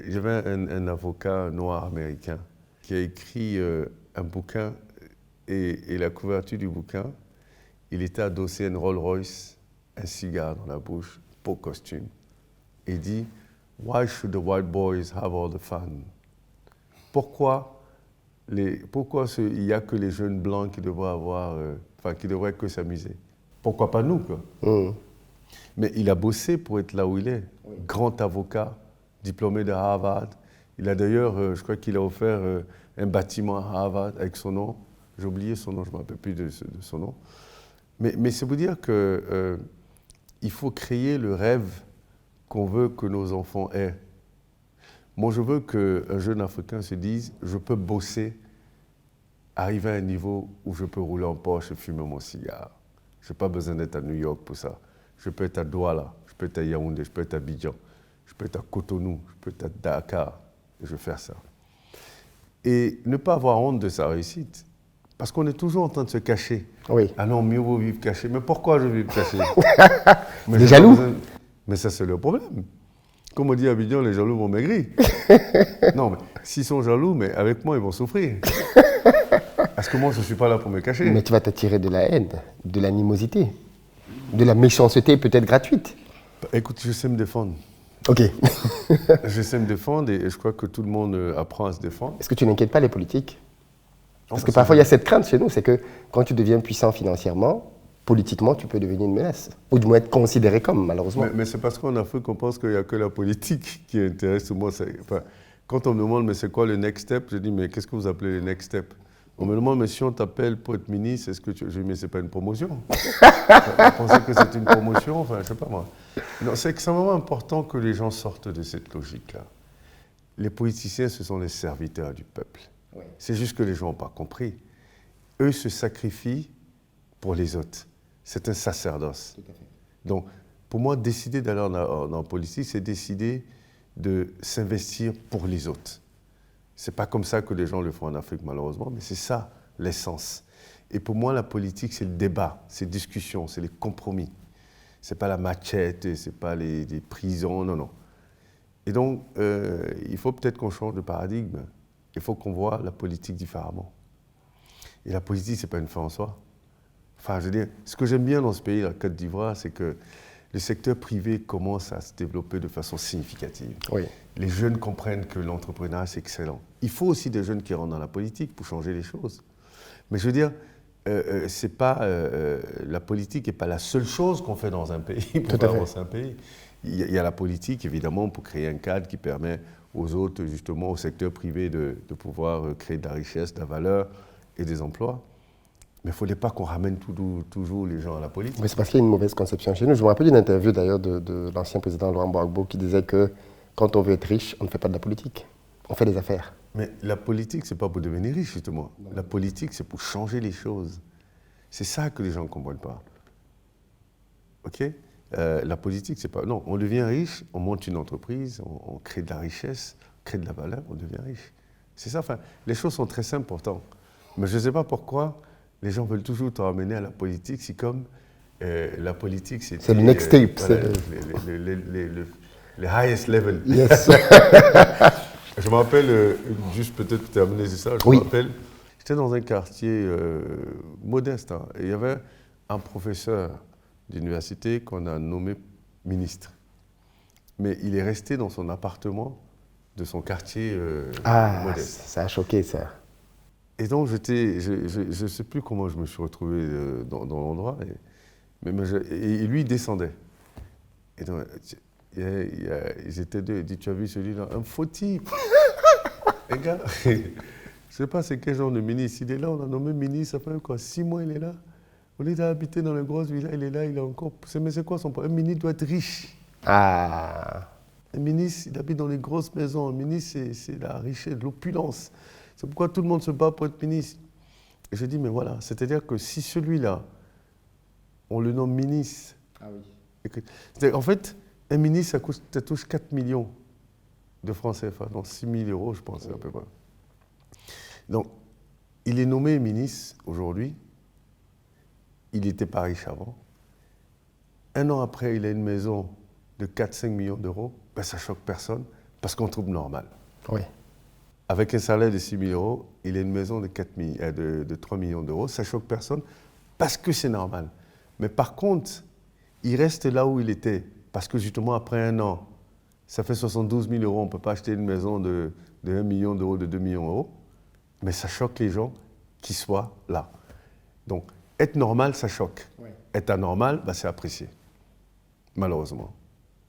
j'avais un avocat noir américain qui a écrit un bouquin, et la couverture du bouquin, il était adossé à une Rolls-Royce, un cigare dans la bouche, beau costume. Il dit « Why should the white boys have all the fun ?» Pourquoi il n'y a que les jeunes blancs qui devraient qui devraient que s'amuser? Pourquoi pas nous, quoi? Mais il a bossé pour être là où il est. Oui. Grand avocat, diplômé de Harvard. Il a d'ailleurs, je crois qu'il a offert un bâtiment à Harvard avec son nom. J'ai oublié son nom, je ne me rappelle plus de son nom. Mais c'est vous dire qu'il faut créer le rêve qu'on veut que nos enfants aient. Moi, je veux qu'un jeune Africain se dise, je peux bosser, arriver à un niveau où je peux rouler en Porsche et fumer mon cigare. Je n'ai pas besoin d'être à New York pour ça. Je peux être à Douala, je peux être à Yaoundé, je peux être à Abidjan, je peux être à Cotonou, je peux être à Dakar, et je vais faire ça. Et ne pas avoir honte de sa réussite. Parce qu'on est toujours en train de se cacher. Oui. Ah non, mieux vaut vivre caché. Mais pourquoi je vis caché? Des jaloux? Mais ça, c'est le problème. Comme on dit à Abidjan, les jaloux vont maigrir. Non, mais s'ils sont jaloux, mais avec moi, ils vont souffrir. Parce que moi, je ne suis pas là pour me cacher. Mais tu vas t'attirer de la haine, de l'animosité, de la méchanceté peut-être gratuite. Écoute, je sais me défendre. Ok. Je sais me défendre et je crois que tout le monde apprend à se défendre. Est-ce que tu n'inquiètes pas les politiques? Parce que parfois, il y a cette crainte chez nous, c'est que quand tu deviens puissant financièrement, politiquement, tu peux devenir une menace. Ou du moins être considéré comme, malheureusement. Mais c'est parce qu'en Afrique, on pense qu'il n'y a que la politique qui intéresse tout le monde. Quand on me demande, mais c'est quoi le next step? Je dis, mais qu'est-ce que vous appelez le next step? On me demande, mais si on t'appelle pour être ministre, est-ce que tu... Je dis, mais c'est pas une promotion. Vous pensez que c'est une promotion? Enfin, je sais pas moi. Non, c'est extrêmement important que les gens sortent de cette logique-là. Les politiciens, ce sont les serviteurs du peuple. Oui. C'est juste que les gens n'ont pas compris. Eux se sacrifient pour les autres. C'est un sacerdoce. Tout à fait. Donc, pour moi, décider d'aller en politique, c'est décider de s'investir pour les autres. Ce n'est pas comme ça que les gens le font en Afrique, malheureusement, mais c'est ça l'essence. Et pour moi, la politique, c'est le débat, c'est la discussion, c'est les compromis. Ce n'est pas la machette, ce n'est pas les prisons, non, non. Et donc, il faut peut-être qu'on change de paradigme. Il faut qu'on voit la politique différemment. Et la politique, ce n'est pas une fin en soi. Enfin, je veux dire, ce que j'aime bien dans ce pays, la Côte d'Ivoire, c'est que le secteur privé commence à se développer de façon significative. Oui. Les jeunes comprennent que l'entrepreneuriat, c'est excellent. Il faut aussi des jeunes qui rentrent dans la politique pour changer les choses. Mais je veux dire, c'est pas, la politique n'est pas la seule chose qu'on fait dans un pays pour faire avancer un pays. Il y a la politique, évidemment, pour créer un cadre qui permet aux autres, justement, au secteur privé de pouvoir créer de la richesse, de la valeur et des emplois. Mais il ne faudrait pas qu'on ramène toujours les gens à la politique. Mais c'est parce qu'il y a une mauvaise conception chez nous. Je me rappelle d'une interview d'ailleurs de l'ancien président Laurent Gbagbo qui disait que quand on veut être riche, on ne fait pas de la politique, on fait des affaires. Mais la politique, ce n'est pas pour devenir riche, justement. Non. La politique, c'est pour changer les choses. C'est ça que les gens ne comprennent pas. OK? La politique, c'est pas... Non, on devient riche, on monte une entreprise, on crée de la richesse, on crée de la valeur, on devient riche. C'est ça, enfin, les choses sont très simples pourtant. Mais je ne sais pas pourquoi les gens veulent toujours te ramener à la politique. C'est comme la politique, c'est le next step. Voilà, les highest level. Yes. Je me rappelle, juste peut-être pour terminer ça, je me rappelle, j'étais dans un quartier modeste, hein, et il y avait un professeur d'université qu'on a nommé ministre. Mais il est resté dans son appartement de son quartier modeste. Ça a choqué, ça. Et donc, je ne sais plus comment je me suis retrouvé dans l'endroit, et lui, il descendait. Et donc, ils étaient deux, il dit, tu as vu celui-là? Un faux type. Les gars, je ne sais pas c'est quel genre de ministre. Il est là, on l'a nommé ministre, ça fait quoi, 6 mois il est là. Au lieu d'habiter dans les grosses villas, il est là, il est encore... Mais c'est quoi son problème? Un ministre doit être riche. Ah. Un ministre, il habite dans les grosses maisons. Un ministre, c'est la richesse, l'opulence. C'est pourquoi tout le monde se bat pour être ministre. Et je dis, mais voilà, c'est-à-dire que si celui-là, on le nomme ministre... Ah oui. En fait, un ministre, ça touche 4 millions de francs CFA, donc 6 000 euros, je pense, à peu près. Donc, il est nommé ministre aujourd'hui. Il n'était pas riche avant. 1 an après, il a une maison de 4-5 millions d'euros. Ben, ça ne choque personne, parce qu'on trouve normal. Oui. Avec un salaire de 6 000 euros, il a une maison de 3 millions d'euros. Ça ne choque personne, parce que c'est normal. Mais par contre, il reste là où il était. Parce que justement, après un an, ça fait 72 000 euros. On ne peut pas acheter une maison de 1 million d'euros, de 2 millions d'euros. Mais ça choque les gens qui soient là. Donc, être normal, ça choque. Oui. Être anormal, c'est apprécié. Malheureusement.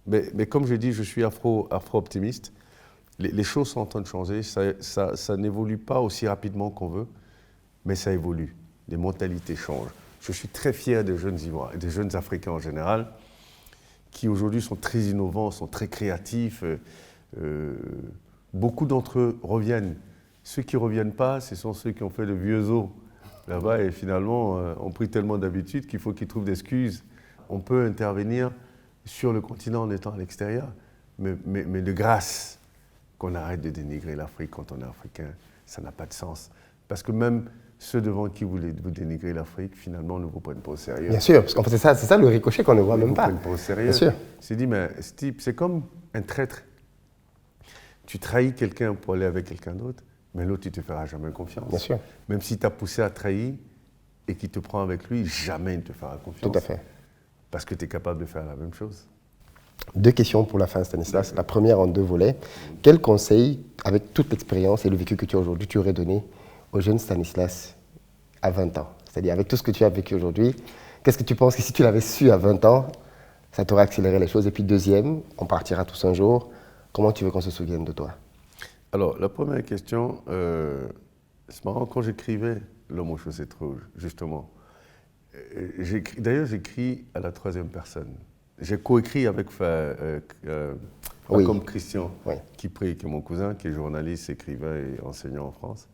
Mais comme je dis, je suis afro-optimiste. Les choses sont en train de changer. Ça n'évolue pas aussi rapidement qu'on veut, mais ça évolue. Les mentalités changent. Je suis très fier des jeunes Ivoiriens, des jeunes Africains en général, qui aujourd'hui sont très innovants, sont très créatifs. Beaucoup d'entre eux reviennent. Ceux qui ne reviennent pas, ce sont ceux qui ont fait le vieux os là-bas et finalement ont pris tellement d'habitude qu'il faut qu'ils trouvent des excuses. On peut intervenir sur le continent en étant à l'extérieur, mais de grâce qu'on arrête de dénigrer l'Afrique quand on est africain, ça n'a pas de sens. Parce que même ceux devant qui vous dénigrez l'Afrique, finalement, ne vous prennent pas au sérieux. Bien sûr, parce qu'en fait, c'est ça le ricochet qu'on ne voit même pas. Ils ne vous prennent pas au sérieux. Bien sûr. C'est dit, mais Steve, c'est comme un traître. Tu trahis quelqu'un pour aller avec quelqu'un d'autre, mais l'autre, tu ne te feras jamais confiance. Bien sûr. Même si tu as poussé à trahir et qu'il te prend avec lui, jamais il ne te fera confiance. Tout à fait. Parce que tu es capable de faire la même chose. 2 questions pour la fin, Stanislas. La première en 2 volets. Quel conseil, avec toute l'expérience et le vécu que tu as aujourd'hui, tu aurais donné au jeune Stanislas à 20 ans? C'est-à-dire, avec tout ce que tu as vécu aujourd'hui, qu'est-ce que tu penses que si tu l'avais su à 20 ans, ça t'aurait accéléré les choses? Et puis deuxième, on partira tous un jour, comment tu veux qu'on se souvienne de toi? Alors, la première question, c'est marrant, quand j'écrivais L'homme aux chaussettes rouges, justement, d'ailleurs j'écris à la 3e personne. J'ai coécrit avec comme Christian, oui, qui est mon cousin, qui est journaliste, écrivain et enseignant en France.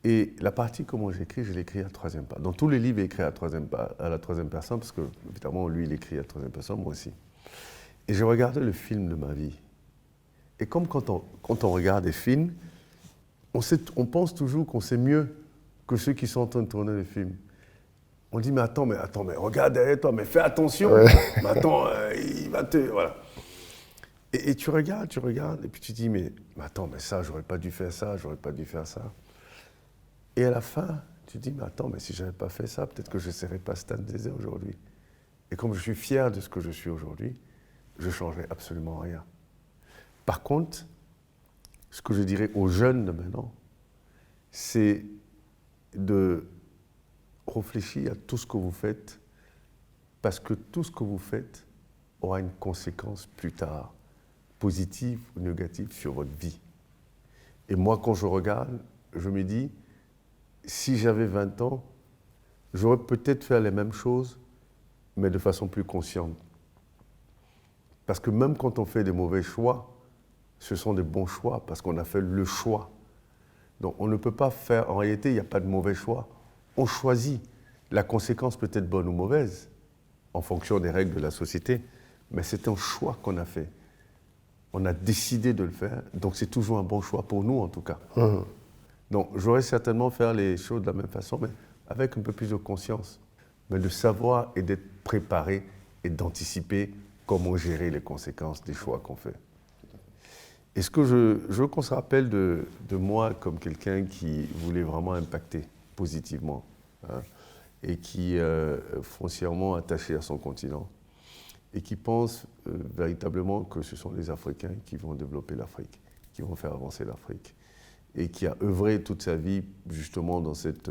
Et la partie comment j'écris, je l'écris à la 3e personne. Dans tous les livres, écrits à la 3e personne, parce que, évidemment, lui, il écrit à la 3e personne, moi aussi. Et je regardais le film de ma vie. Et comme quand on regarde des films, on pense toujours qu'on sait mieux que ceux qui sont en train de tourner le film. On dit, mais attends, mais regarde derrière toi, mais fais attention. Ouais. Mais attends, il va te... Voilà. Et tu regardes, et puis tu dis, mais attends, mais ça, j'aurais pas dû faire ça, j'aurais pas dû faire ça. Et à la fin, tu dis, mais attends, mais si je n'avais pas fait ça, peut-être que je ne serais pas Stan Zézé aujourd'hui. Et comme je suis fier de ce que je suis aujourd'hui, je ne changerai absolument rien. Par contre, ce que je dirais aux jeunes de maintenant, c'est de réfléchir à tout ce que vous faites, parce que tout ce que vous faites aura une conséquence plus tard, positive ou négative, sur votre vie. Et moi, quand je regarde, je me dis, si j'avais 20 ans, j'aurais peut-être fait les mêmes choses, mais de façon plus consciente. Parce que même quand on fait des mauvais choix, ce sont des bons choix, parce qu'on a fait le choix. Donc on ne peut pas faire, en réalité, il n'y a pas de mauvais choix. On choisit. La conséquence peut être bonne ou mauvaise, en fonction des règles de la société, mais c'est un choix qu'on a fait. On a décidé de le faire, donc c'est toujours un bon choix pour nous, en tout cas. Mmh. Donc j'aurais certainement faire les choses de la même façon, mais avec un peu plus de conscience, mais de savoir et d'être préparé et d'anticiper comment gérer les conséquences des choix qu'on fait. Et ce que je veux qu'on se rappelle de moi comme quelqu'un qui voulait vraiment impacter positivement, hein, et qui est foncièrement attaché à son continent et qui pense véritablement que ce sont les Africains qui vont développer l'Afrique, qui vont faire avancer l'Afrique, et qui a œuvré toute sa vie justement dans cette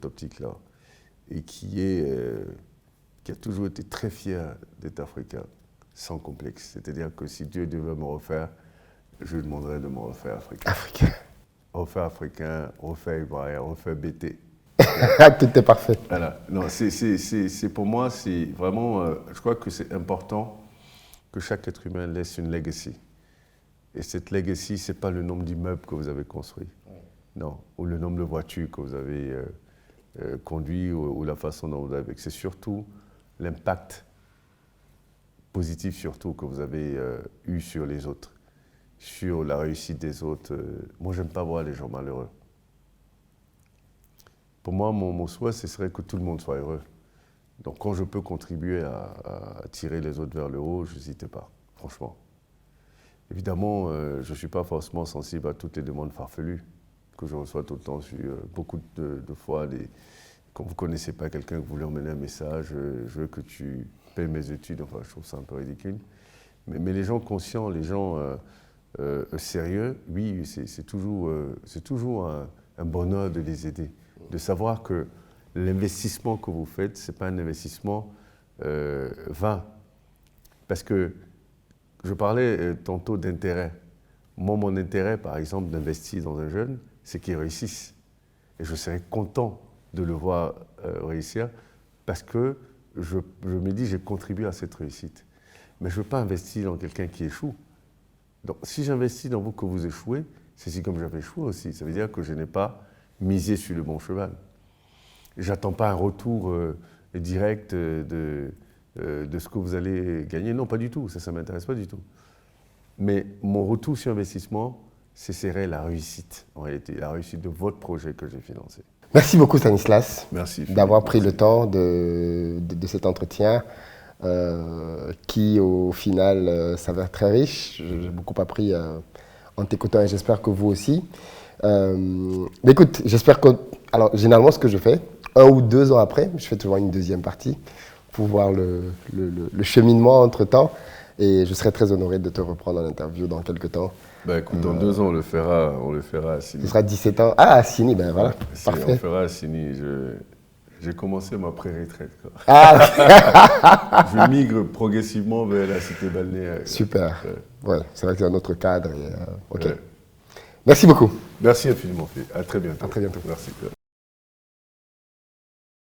optique-là, et qui a toujours été très fier d'être africain, sans complexe. C'est-à-dire que si Dieu devait me refaire, je lui demanderais de me refaire africain. Refaire africain, refaire ivoirien, refaire BT. Tout est parfait. Voilà. Non, c'est pour moi, c'est vraiment, je crois que c'est important que chaque être humain laisse une legacy. Et cette legacy, ce n'est pas le nombre d'immeubles que vous avez construits, non, ou le nombre de voitures que vous avez conduit, ou la façon dont vous avez... C'est surtout l'impact positif surtout que vous avez eu sur les autres, sur la réussite des autres. Moi, je n'aime pas voir les gens malheureux. Pour moi, mon souhait, ce serait que tout le monde soit heureux. Donc, quand je peux contribuer à tirer les autres vers le haut, je n'hésite pas, franchement. Évidemment, je ne suis pas forcément sensible à toutes les demandes farfelues que je reçois tout le temps. J'ai eu beaucoup de fois quand vous ne connaissez pas quelqu'un, que vous lui emmenez un message, je veux que tu payes mes études, enfin je trouve ça un peu ridicule. Mais les gens conscients, les gens sérieux, oui, c'est toujours un bonheur de les aider. De savoir que l'investissement que vous faites, ce n'est pas un investissement vain. Parce que je parlais tantôt d'intérêt. Moi, mon intérêt, par exemple, d'investir dans un jeune, c'est qu'il réussisse. Et je serais content de le voir réussir parce que je me dis j'ai contribué à cette réussite. Mais je ne veux pas investir dans quelqu'un qui échoue. Donc, si j'investis dans vous que vous échouez, c'est si comme j'avais échoué aussi. Ça veut dire que je n'ai pas misé sur le bon cheval. Je n'attends pas un retour direct de ce que vous allez gagner. Non, pas du tout. Ça ne m'intéresse pas du tout. Mais mon retour sur investissement, ce serait la réussite, en réalité, la réussite de votre projet que j'ai financé. Merci beaucoup Stanislas d'avoir pris le temps de cet entretien qui au final s'avère très riche. J'ai beaucoup appris en t'écoutant et j'espère que vous aussi. Mais écoute, j'espère que... Alors généralement ce que je fais, 1 ou 2 ans après, je fais toujours une deuxième partie pour voir le cheminement entre-temps. Et je serais très honoré de te reprendre en interview dans quelques temps. Ben écoute, dans 2 ans, on le fera à Sini. Ce sera 17 ans. Ah, à Sini, ben voilà, parfait. On le fera à Sini. J'ai commencé ma pré-retraite. Ah. Je migre progressivement vers la cité balnéaire. Super. Ouais, c'est vrai que c'est un autre cadre. Et, ok. Ouais. Merci beaucoup. Merci infiniment. À très bientôt. À très bientôt. Merci.